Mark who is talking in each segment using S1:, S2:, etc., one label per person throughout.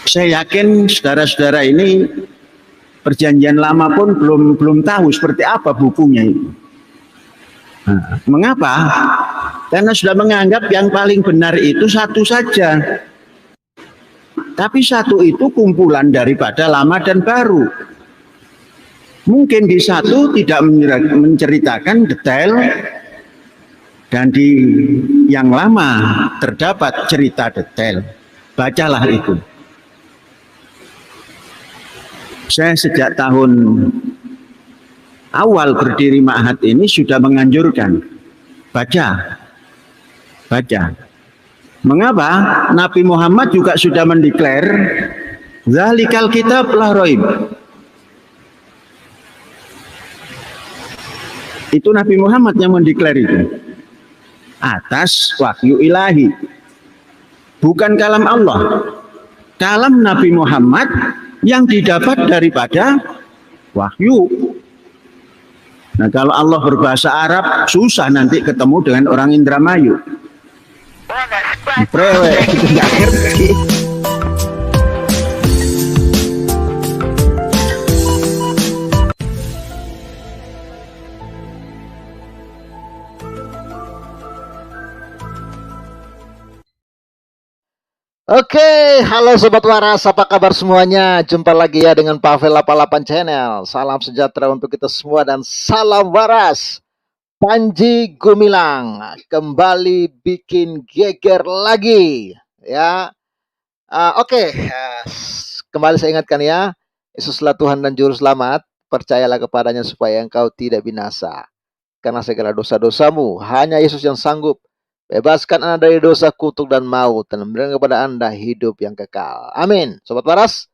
S1: Saya yakin saudara-saudara ini Perjanjian Lama pun belum tahu seperti apa bukunya itu. Nah, mengapa? Karena sudah menganggap yang paling benar itu satu saja. Tapi satu itu kumpulan daripada Lama dan Baru. Mungkin di satu tidak menceritakan detail, dan di yang Lama terdapat cerita detail. Bacalah itu. Saya sejak tahun awal berdiri Ma'had ini sudah menganjurkan baca. Mengapa? Nabi Muhammad juga sudah mendeklar zalikal kitab la raib. Itu Nabi Muhammad yang mendeklar itu atas wahyu ilahi, bukan kalam Allah. Kalam Nabi Muhammad yang didapat daripada wahyu. Nah, kalau Allah berbahasa Arab susah nanti ketemu dengan orang Indramayu. Prewek itu nggak ngerti.
S2: Oke, halo Sobat Waras, apa kabar semuanya? Jumpa lagi ya dengan Pavel 88 Channel. Salam sejahtera untuk kita semua dan salam waras. Panji Gumilang kembali bikin geger lagi ya. Kembali saya ingatkan ya, Yesuslah Tuhan dan Juru Selamat, percayalah kepadanya supaya engkau tidak binasa. Karena segala dosa-dosamu, hanya Yesus yang sanggup bebaskan Anda dari dosa, kutuk, dan maut, dan memberikan kepada Anda hidup yang kekal. Amin. Sobat Waras,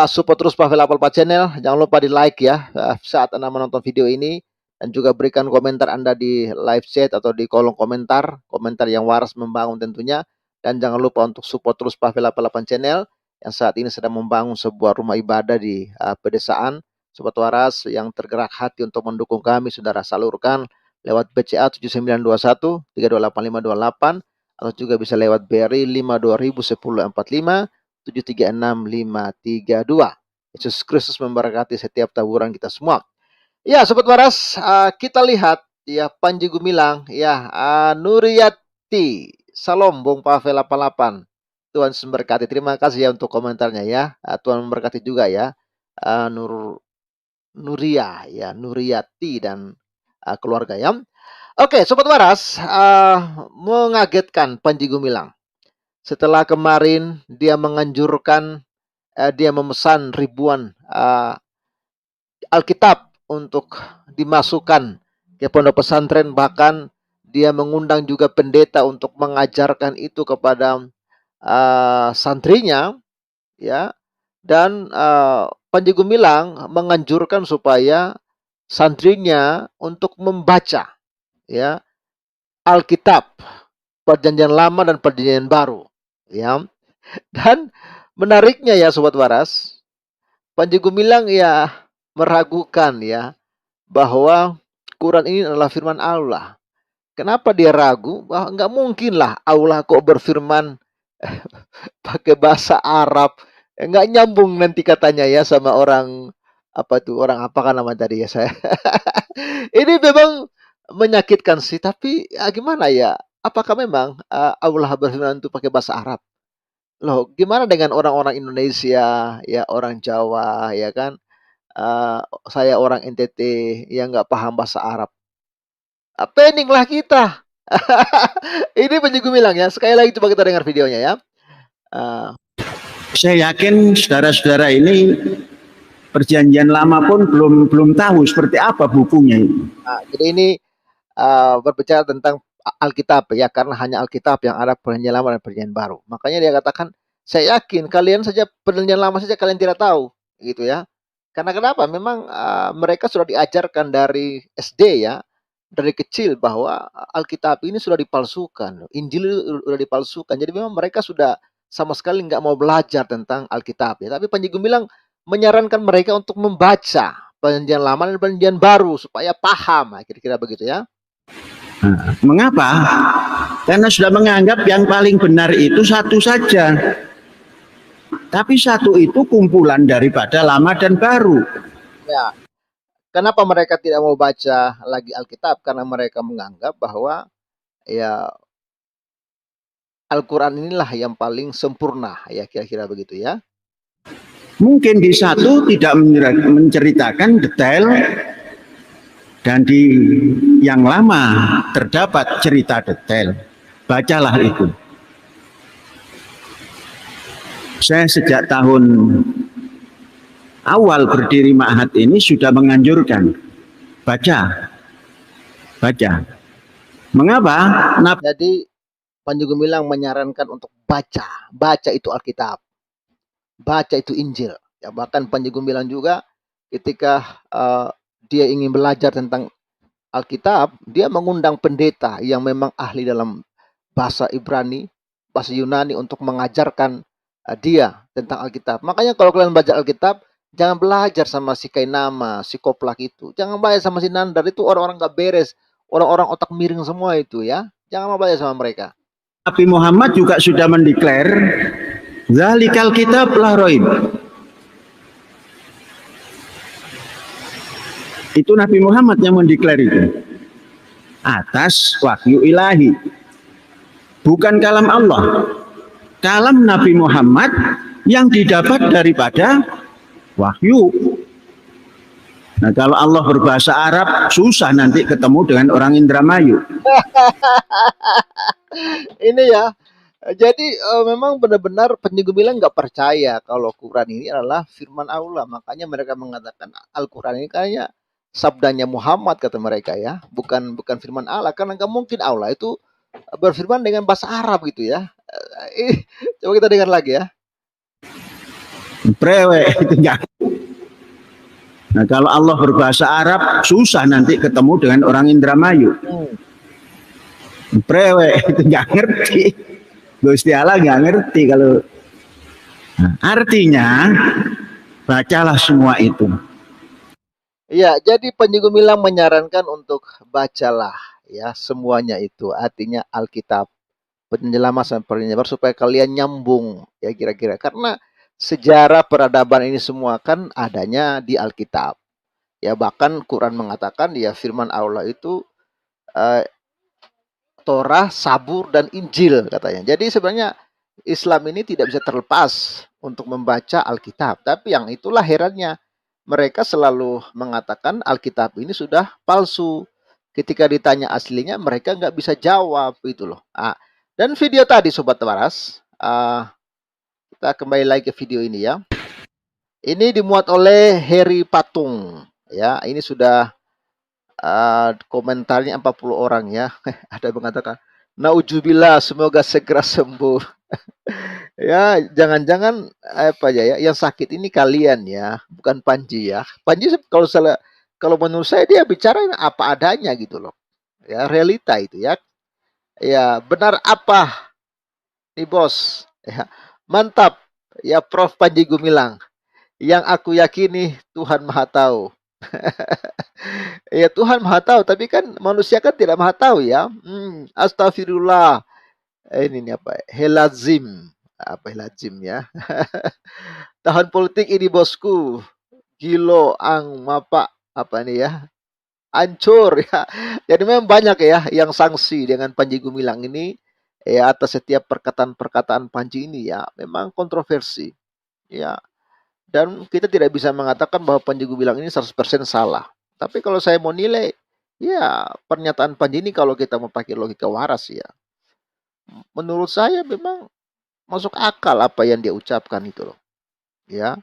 S2: support terus Pavel 88 Channel. Jangan lupa di like ya saat Anda menonton video ini. Dan juga berikan komentar Anda di live chat atau di kolom komentar. Komentar yang waras membangun tentunya. Dan jangan lupa untuk support terus Pavel 88 Channel yang saat ini sedang membangun sebuah rumah ibadah di pedesaan. Sobat Waras yang tergerak hati untuk mendukung kami, saudara salurkan lewat BCA 7921 328528 atau juga bisa lewat BRI 5201045 736 532. Yesus Kristus memberkati setiap taburan kita semua. Ya, Sobat Waras, kita lihat ya Panji Gumilang ya, Nuriyati. Salam Bung Pavel 88. Tuhan memberkati. Terima kasih ya untuk komentarnya ya. Tuhan memberkati juga ya. Nuria ya, Nuriyati dan keluarga ya. Oke, Sobat Waras, mengagetkan Panji Gumilang. Setelah kemarin dia menganjurkan, dia memesan ribuan Alkitab untuk dimasukkan ke pondok pesantren, bahkan dia mengundang juga pendeta untuk mengajarkan itu kepada santrinya ya. Dan Panji Gumilang menganjurkan supaya santrinya untuk membaca ya Alkitab Perjanjian Lama dan Perjanjian Baru ya. Dan menariknya ya Sobat Waras, Panji Gumilang ya meragukan ya bahwa Quran ini adalah firman Allah. Kenapa dia ragu? Bahwa nggak mungkin lah Allah kok berfirman pakai bahasa Arab. Nggak nyambung nanti katanya ya sama orang apakah nama tadi ya saya. Ini memang menyakitkan sih, tapi gimana ya? Apakah memang Allah berfirman itu pakai bahasa Arab? Loh, gimana dengan orang-orang Indonesia, ya orang Jawa, ya kan? Saya orang NTT yang nggak paham bahasa Arab. Peninglah kita. Ini Panji Gumilang ya. Sekali lagi coba kita dengar videonya ya.
S1: Saya yakin saudara-saudara ini Perjanjian Lama pun belum tahu seperti apa bukunya ini.
S2: Jadi ini berbicara tentang Alkitab ya, karena hanya Alkitab yang ada Perjanjian Lama dan Perjanjian Baru. Makanya dia katakan, saya yakin kalian saja Perjanjian Lama saja kalian tidak tahu, gitu ya. Karena kenapa? Memang mereka sudah diajarkan dari SD ya, dari kecil bahwa Alkitab ini sudah dipalsukan, Injil sudah dipalsukan. Jadi memang mereka sudah sama sekali nggak mau belajar tentang Alkitab ya. Tapi Panji Gumilang menyarankan mereka untuk membaca Perjanjian Lama dan Perjanjian Baru supaya paham, kira-kira begitu ya.
S1: Mengapa? Karena sudah menganggap yang paling benar itu satu saja. Tapi satu itu kumpulan daripada lama dan baru.
S2: Ya. Kenapa mereka tidak mau baca lagi Alkitab? Karena mereka menganggap bahwa ya Al-Quran inilah yang paling sempurna, ya kira-kira begitu ya.
S1: Mungkin di satu tidak menceritakan detail, dan di yang lama terdapat cerita detail. Bacalah itu. Saya sejak tahun awal berdiri Ma'had ini sudah menganjurkan baca. Mengapa?
S2: Jadi Panji Gumilang menyarankan untuk baca itu Alkitab, baca itu Injil. Ya, bahkan Panji Gumilang juga ketika dia ingin belajar tentang Alkitab, dia mengundang pendeta yang memang ahli dalam bahasa Ibrani, bahasa Yunani untuk mengajarkan dia tentang Alkitab. Makanya kalau kalian baca Alkitab, jangan belajar sama si Kainama, si Koplak itu. Jangan belajar sama si Nandar, itu orang-orang gak beres. Orang-orang otak miring semua itu ya. Jangan mau belajar sama mereka.
S1: Nabi Muhammad juga sudah mendeklar, zalikal kitab la raib. Itu Nabi Muhammad yang mendeklar itu. Atas wahyu ilahi. Bukan kalam Allah. Kalam Nabi Muhammad yang didapat daripada wahyu. Nah, kalau Allah berbahasa Arab, susah nanti ketemu dengan orang Indramayu.
S2: Ini ya. Jadi memang benar-benar Panji Gumilang nggak percaya kalau Quran ini adalah firman Allah. Makanya mereka mengatakan Al-Quran ini kayaknya sabdanya Muhammad, kata mereka ya. Bukan firman Allah. Karena nggak mungkin Allah itu berfirman dengan bahasa Arab gitu ya. Coba kita dengar lagi ya.
S1: Prewe itu enggak. Nah, kalau Allah berbahasa Arab, susah nanti ketemu dengan orang Indramayu. Prewe itu enggak ngerti. Gusti Allah enggak ngerti kalau. Nah, artinya bacalah semua itu.
S2: Iya, jadi Panji Gumilang menyarankan untuk bacalah ya semuanya itu. Artinya Alkitab, penjelasan supaya kalian nyambung ya kira-kira. Karena sejarah peradaban ini semua kan adanya di Alkitab. Ya bahkan Quran mengatakan ya firman Allah itu Torah, Sabur, dan Injil katanya. Jadi sebenarnya Islam ini tidak bisa terlepas untuk membaca Alkitab. Tapi yang itulah herannya. Mereka selalu mengatakan Alkitab ini sudah palsu. Ketika ditanya aslinya mereka nggak bisa jawab itu loh. Dan video tadi Sobat Waras, kita kembali lagi ke video ini ya. Ini dimuat oleh Heri Patung. Ya, ini sudah komentarnya 40 orang ya. Ada yang mengatakan, "Naujubillah, semoga segera sembuh." Ya, jangan-jangan apa ya, yang sakit ini kalian ya, bukan Panji ya. Panji kalau menurut saya dia bicara apa adanya gitu loh. Ya, realita itu ya. Ya, benar apa nih bos? Ya, mantap. Ya, Prof Panji Gumilang. Yang aku yakini Tuhan Maha Tahu. Ya Tuhan Maha Tahu, tapi kan manusia kan tidak Maha Tahu ya. Astagfirullah. Ini apa? Helazim. Apa Helazim ya? Tahun politik ini bosku. Gilo ang mapa apa nih ya? Hancur ya. Jadi memang banyak ya yang sanksi dengan Panji Gumilang ini ya atas setiap perkataan-perkataan Panji ini ya. Memang kontroversi. Ya. Dan kita tidak bisa mengatakan bahwa Panji Gumilang ini 100% salah. Tapi kalau saya mau nilai, ya pernyataan Panji ini kalau kita mau pakai logika waras ya. Menurut saya memang masuk akal apa yang dia ucapkan itu loh. Ya,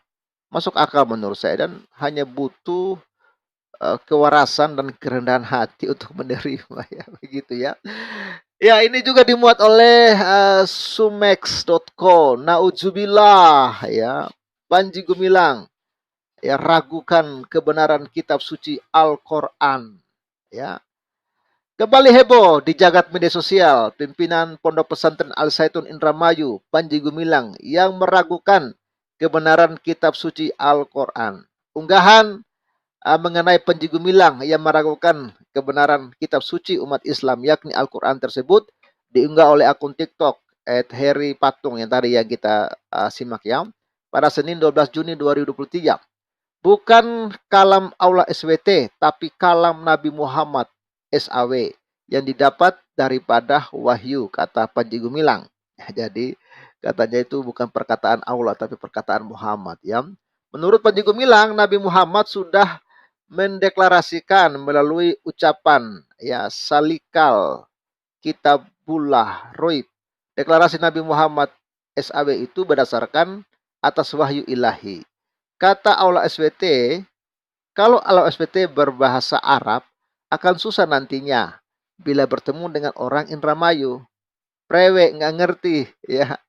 S2: masuk akal menurut saya dan hanya butuh kewarasan dan kerendahan hati untuk menerima ya begitu ya. Ya, ini juga dimuat oleh sumex.co. Nauzubillah ya. Panji Gumilang ya ragukan kebenaran kitab suci Al-Qur'an ya. Kembali heboh di jagat media sosial, pimpinan Pondok Pesantren Al-Zaitun Indramayu, Panji Gumilang, yang meragukan kebenaran kitab suci Al-Quran. Unggahan mengenai Panji Gumilang yang meragukan kebenaran kitab suci umat Islam, yakni Al-Quran tersebut, diunggah oleh akun TikTok @Heri Patung yang tadi yang kita simak ya. pada Senin 12 Juni 2023. Bukan kalam Aula SWT, tapi kalam Nabi Muhammad SAW yang didapat daripada wahyu, kata Panji Gumilang. Jadi katanya itu bukan perkataan Allah, tapi perkataan Muhammad. Ya. Menurut Panji Gumilang, Nabi Muhammad sudah mendeklarasikan melalui ucapan ya salikal kitabullah roib. Deklarasi Nabi Muhammad SAW itu berdasarkan atas wahyu ilahi. Kata Allah SWT, kalau Allah SWT berbahasa Arab, akan susah nantinya bila bertemu dengan orang Indramayu. Prewe nggak ngerti, ya.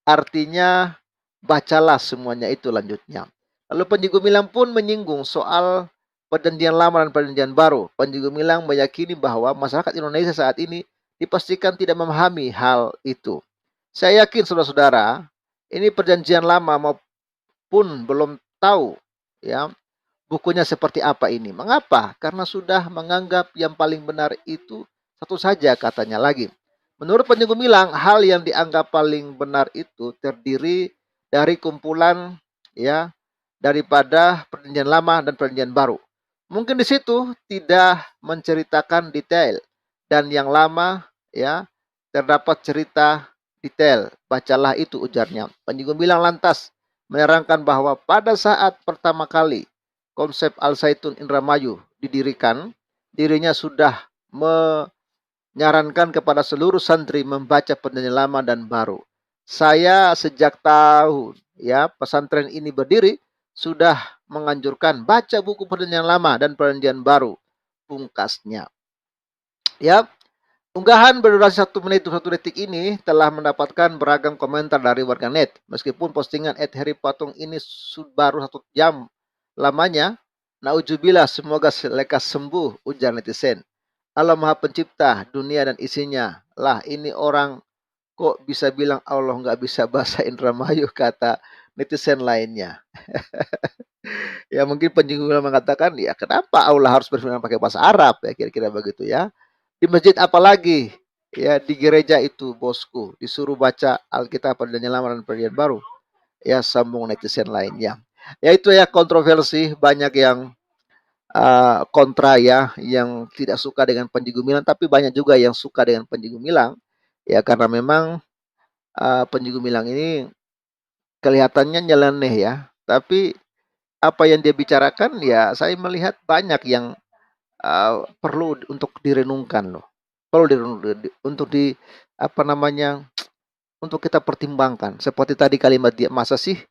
S2: Artinya bacalah semuanya itu lanjutnya. Lalu Panji Gumilang pun menyinggung soal perjanjian lama dan perjanjian baru. Panji Gumilang meyakini bahwa masyarakat Indonesia saat ini dipastikan tidak memahami hal itu. Saya yakin saudara-saudara, ini perjanjian lama maupun belum tahu ya bukunya seperti apa ini. Mengapa? Karena sudah menganggap yang paling benar itu satu saja katanya lagi. Menurut Panji Gumilang, hal yang dianggap paling benar itu terdiri dari kumpulan ya daripada perjanjian lama dan perjanjian baru. Mungkin di situ tidak menceritakan detail dan yang lama ya terdapat cerita detail. Bacalah itu ujarnya. Panji Gumilang lantas menerangkan bahwa pada saat pertama kali konsep Al-Zaitun Indramayu didirikan, dirinya sudah menyarankan kepada seluruh santri membaca perjanjian lama dan baru. Saya sejak tahun ya pesantren ini berdiri sudah menganjurkan baca buku perjanjian lama dan perjanjian baru, pungkasnya. Ya, unggahan berdurasi 1 menit 1 detik ini telah mendapatkan beragam komentar dari warganet. Meskipun postingan @Heri Patung ini baru 1 jam lamanya, naujubillah semoga lekas sembuh, ujar netizen. Allah Maha Pencipta dunia dan isinya. Lah ini orang kok bisa bilang Allah nggak bisa bahasa Indramayu, kata netizen lainnya. Ya mungkin penyinggungan mengatakan ya kenapa Allah harus berfirman pakai bahasa Arab ya kira-kira begitu ya. Di masjid apalagi ya di gereja itu bosku disuruh baca Alkitab perjanjian lama dan perjanjian baru. Ya sambung netizen lainnya. Ya itu ya kontroversi banyak yang kontra ya yang tidak suka dengan Panji Gumilang tapi banyak juga yang suka dengan Panji Gumilang ya karena memang Panji Gumilang ini kelihatannya nyeleneh ya tapi apa yang dia bicarakan ya saya melihat banyak yang perlu untuk direnungkan loh. Perlu untuk di apa namanya untuk kita pertimbangkan. Seperti tadi kalimat dia masa sih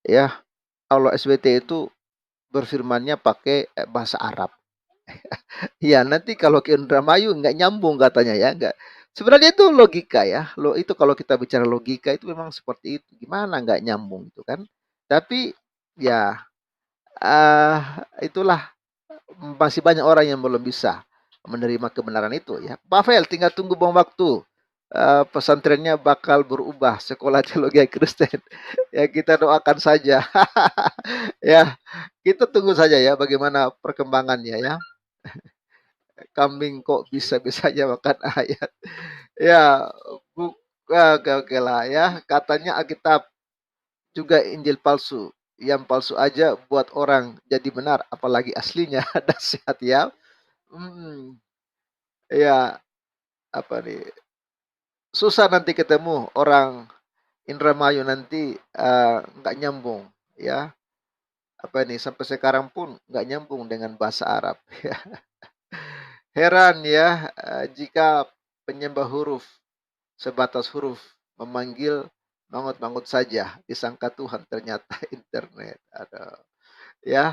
S2: ya Allah SWT itu berfirmannya pakai bahasa Arab. Ya nanti kalau ke Indramayu nggak nyambung katanya ya nggak. Sebenarnya itu logika ya. Itu kalau kita bicara logika itu memang seperti itu. Gimana nggak nyambung itu kan? Tapi ya itulah masih banyak orang yang belum bisa menerima kebenaran itu ya. Pavel tinggal tunggu bom waktu. Pesantrennya bakal berubah sekolah teologi Kristen. Ya kita doakan saja. Ya, kita tunggu saja ya bagaimana perkembangannya ya. Kambing kok bisa-bisanya makan ayat. Ya, oke lah ya. Katanya Alkitab juga Injil palsu. Yang palsu aja buat orang jadi benar, apalagi aslinya. Dahsyat ya. Ya, apa nih? Susah nanti ketemu orang Indramayu nanti nggak nyambung ya. Apa ini sampai sekarang pun nggak nyambung dengan bahasa Arab. Ya. Heran ya jika penyembah huruf sebatas huruf memanggil mangut-mangut saja disangka Tuhan ternyata internet. Ada ya.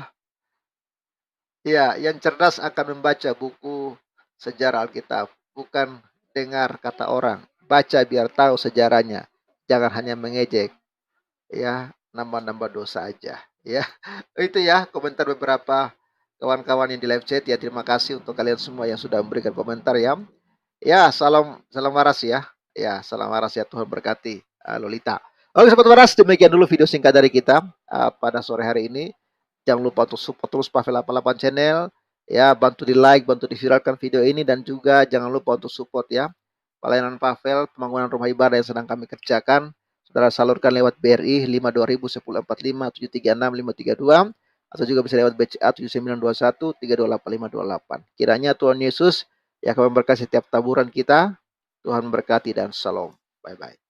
S2: Ya, yang cerdas akan membaca buku sejarah Alkitab, bukan dengar kata orang. Baca biar tahu sejarahnya. Jangan hanya mengejek. Ya, nambah-nambah dosa aja. Ya, itu ya komentar beberapa kawan-kawan yang di live chat ya. Terima kasih untuk kalian semua yang sudah memberikan komentar ya. Ya, salam waras ya. Ya, salam waras ya, Tuhan berkati Lolita. Oke, sobat waras, demikian dulu video singkat dari kita pada sore hari ini. Jangan lupa untuk support terus Pavel 88 channel. Ya, bantu di like, bantu di viralkan video ini dan juga jangan lupa untuk support ya pelayanan Pavel, pembangunan rumah ibadah yang sedang kami kerjakan saudara salurkan lewat BRI 52.000 1045 736 532, atau juga bisa lewat BCA 7921 328528. Kiranya Tuhan Yesus yang akan memberkati setiap taburan kita. Tuhan memberkati dan shalom. Bye-bye.